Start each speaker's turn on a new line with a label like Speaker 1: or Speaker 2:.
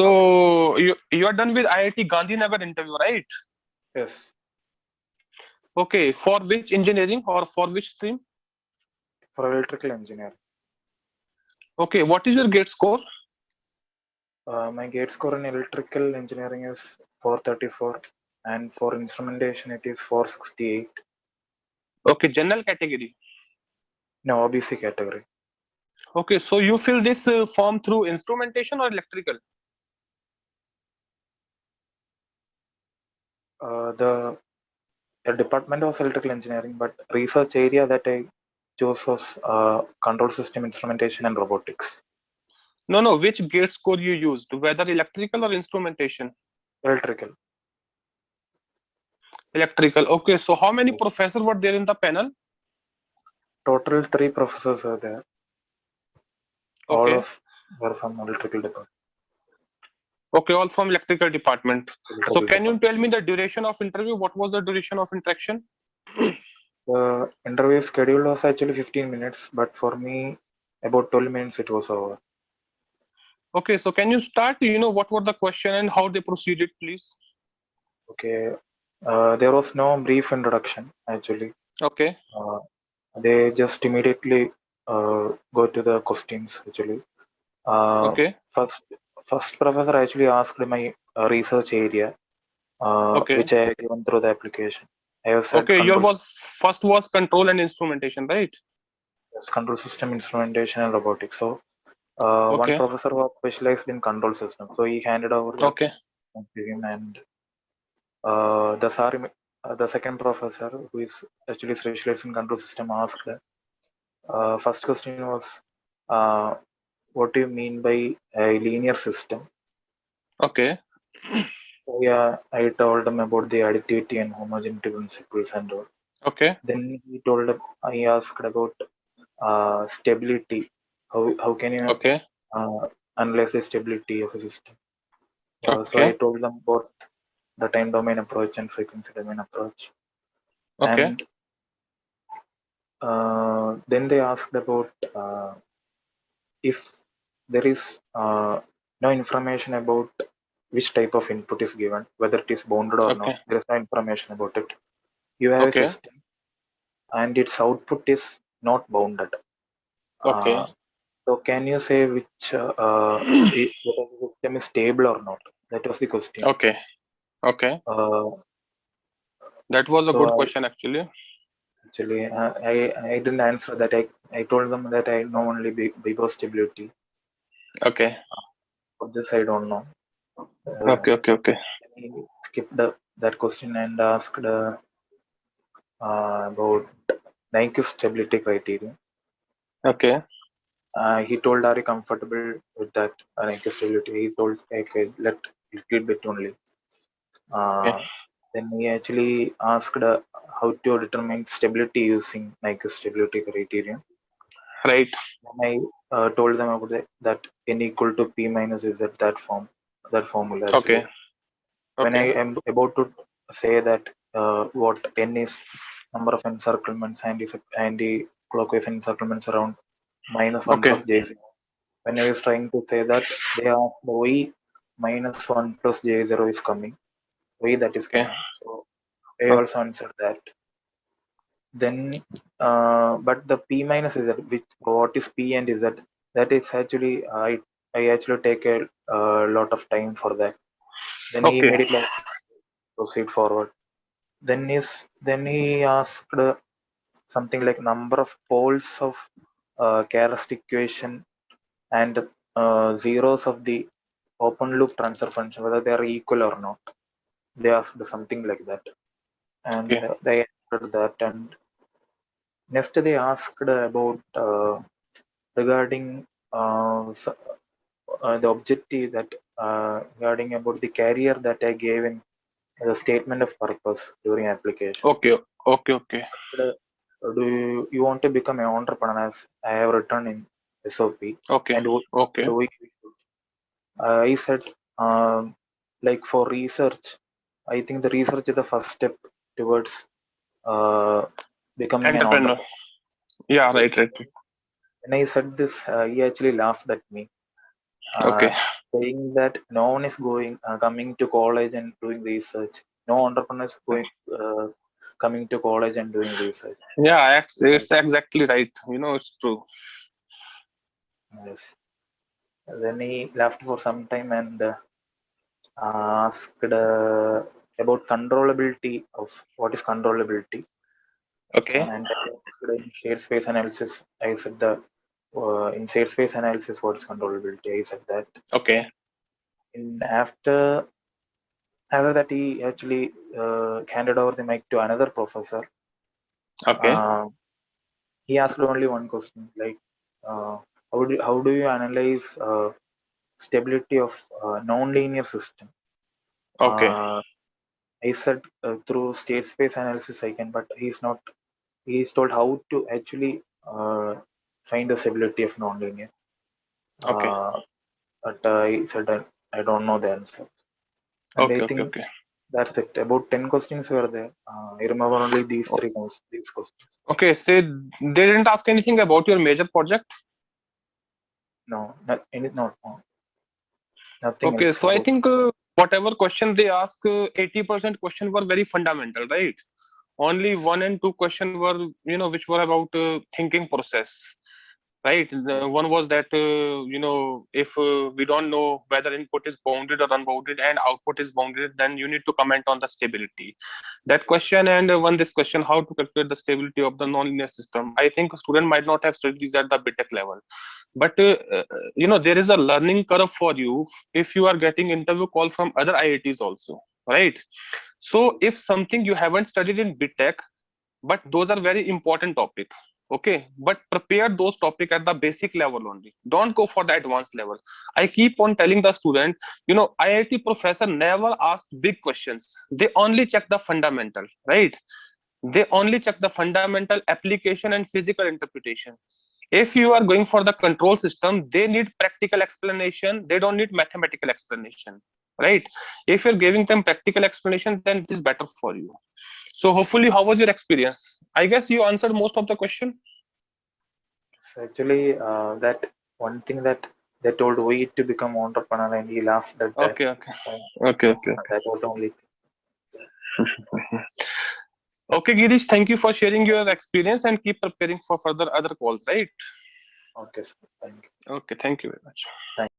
Speaker 1: Okay.
Speaker 2: So you are done with IIT Gandhinagar interview, right?
Speaker 1: Yes.
Speaker 2: Okay, for which engineering or for which stream?
Speaker 1: For electrical engineer.
Speaker 2: Okay, what is your gate score?
Speaker 1: My gate score in electrical engineering is 434, and for instrumentation it is 468.
Speaker 2: Okay, general category.
Speaker 1: No, OBC category.
Speaker 2: Okay, so you fill this form through instrumentation or electrical?
Speaker 1: The department was electrical engineering, but research area that I chose was control system instrumentation and robotics.
Speaker 2: No, no, which gate score you used, whether electrical or instrumentation?
Speaker 1: Electrical.
Speaker 2: Electrical. Okay, so how many
Speaker 1: Yes.
Speaker 2: professors were there in the panel?
Speaker 1: Total three professors are there. All
Speaker 2: Okay,
Speaker 1: of were from electrical department.
Speaker 2: okay, all from electrical department. So
Speaker 1: Electrical
Speaker 2: can you
Speaker 1: department.
Speaker 2: tell me the duration of interview? What was the duration of interaction?
Speaker 1: The interview schedule was actually 15 minutes, but for me, about 12 minutes it was over.
Speaker 2: Okay, so can you start, what were the question and how they proceeded, please?
Speaker 1: Okay. There was no brief introduction actually.
Speaker 2: Okay,
Speaker 1: Uh, they just immediately go to the questions actually. Uh,
Speaker 2: okay,
Speaker 1: first, first professor actually asked my research area,
Speaker 2: okay,
Speaker 1: which I have given through the application. I have said
Speaker 2: okay. Your was first was control and instrumentation, right?
Speaker 1: control system instrumentation and robotics. So one
Speaker 2: Okay,
Speaker 1: professor was specialized in control system, so he handed over the
Speaker 2: okay,
Speaker 1: to him, and the second professor, who is actually specialized in control system, asked. First question was, uh, what do you mean by a linear system?
Speaker 2: okay,
Speaker 1: So, yeah, I told him about the additivity and homogeneity principles and all.
Speaker 2: okay,
Speaker 1: Then I asked about stability. How can you
Speaker 2: okay,
Speaker 1: uh, analyze the stability of a system? So I
Speaker 2: okay,
Speaker 1: told them about the time domain approach and frequency domain approach.
Speaker 2: okay,
Speaker 1: And then they asked about if there is no information about which type of input is given, whether it is bounded or not,
Speaker 2: okay,
Speaker 1: there is no information about it. You have a
Speaker 2: okay,
Speaker 1: system and its output is not bounded. Uh,
Speaker 2: okay,
Speaker 1: so can you say whether the system is stable or not? That was the question.
Speaker 2: okay, okay.
Speaker 1: Uh,
Speaker 2: That was a
Speaker 1: so
Speaker 2: good
Speaker 1: I
Speaker 2: question, actually.
Speaker 1: actually I didn't answer that. I told them that I know only Bibo stability.
Speaker 2: Okay,
Speaker 1: For this I don't know. Uh,
Speaker 2: okay, okay, okay,
Speaker 1: he skipped that question and asked about Nyquist stability criteria.
Speaker 2: okay,
Speaker 1: He told, "Are you comfortable with that Nyquist stability?" He told, "Okay, let little bit only."
Speaker 2: okay.
Speaker 1: Uh, then he actually asked how to determine stability using Nyquist stability criteria.
Speaker 2: Right.
Speaker 1: Then I told them about that n equal to p minus z, that formula actually.
Speaker 2: Okay,
Speaker 1: When I
Speaker 2: okay,
Speaker 1: am about to say that what n is number of encirclements and is anti-clockwise encirclements around minus 1
Speaker 2: okay,
Speaker 1: plus j0. When I was trying to say that, they asked why minus 1 plus j0 is coming, why that is
Speaker 2: okay,
Speaker 1: coming. So I
Speaker 2: okay,
Speaker 1: also answered that. Then, but the p minus is that, which what is p and is that, that is actually I actually take a lot of time for that. Then he
Speaker 2: okay,
Speaker 1: made it like proceed forward. Then he asked something like number of poles of characteristic equation and zeros of the open loop transfer function, whether they are equal or not. They asked something like that, and
Speaker 2: okay,
Speaker 1: they answered that. And next they asked about regarding the objective that regarding about the carrier that I gave in the statement of purpose during application.
Speaker 2: okay, okay, okay,
Speaker 1: Asked, do you want to become an entrepreneur, as I have written in SOP,
Speaker 2: okay,
Speaker 1: and
Speaker 2: okay,
Speaker 1: we I said, like for research, I think the research is the first step towards uh, becoming an
Speaker 2: entrepreneur.
Speaker 1: entrepreneur.
Speaker 2: Yeah,
Speaker 1: Yes.
Speaker 2: right, right, right.
Speaker 1: When I said this, he actually laughed at me. Uh,
Speaker 2: Okay,
Speaker 1: saying that no one is going coming to college and doing research. No entrepreneur is going coming to college and doing research.
Speaker 2: Yeah,
Speaker 1: Like,
Speaker 2: it's exactly right. It's true.
Speaker 1: yes. Then he left for some time and asked about controllability of what is controllability.
Speaker 2: Okay.
Speaker 1: And I asked in shared space analysis. I said in shared space analysis, what is controllability? I said that.
Speaker 2: Okay.
Speaker 1: In after that, he actually handed over the mic to another professor.
Speaker 2: Okay.
Speaker 1: Uh, he asked only one question, like, how do you analyze stability of non-linear system?
Speaker 2: Okay.
Speaker 1: Uh, I said through state space analysis I can, but he's not. He's told how to actually find the stability of non-linear.
Speaker 2: Okay.
Speaker 1: Uh, but I said I don't know the answer, and I
Speaker 2: Okay. Okay.
Speaker 1: think
Speaker 2: Okay.
Speaker 1: that's it. About 10 questions were there. I remember only these these questions.
Speaker 2: Okay. Say they didn't ask anything about your major project.
Speaker 1: No, no, nothing
Speaker 2: Okay.
Speaker 1: else
Speaker 2: So I
Speaker 1: about.
Speaker 2: think whatever question they ask, 80% question were very fundamental, right? Only one and two question were, which were about thinking process. Right, one was that if we don't know whether input is bounded or unbounded and output is bounded, then you need to comment on the stability. That question, and one this question, how to calculate the stability of the nonlinear system. I think a student might not have studied these at the BTech level, but there is a learning curve for you if you are getting interview call from other IITs also, right? So if something you haven't studied in BTech, but those are very important topic, okay, but prepare those topic at the basic level only, don't go for the advanced level. I keep on telling the student, IIT professor never asked big questions, they only check the fundamental, right? They only check the fundamental application and physical interpretation. If you are going for the control system, they need practical explanation, they don't need mathematical explanation, right? If you're giving them practical explanation, then it is better for you. So hopefully, how was your experience? I guess you answered most of the question.
Speaker 1: So actually, that one thing that they told we to become entrepreneur, and he laughed at that.
Speaker 2: Okay, okay,
Speaker 1: Uh,
Speaker 2: okay, okay, okay.
Speaker 1: that was the only
Speaker 2: Okay, Girish, thank you for sharing your experience and keep preparing for further other calls, right?
Speaker 1: Okay, sir. Thank you.
Speaker 2: Okay, thank you very much.
Speaker 1: Thank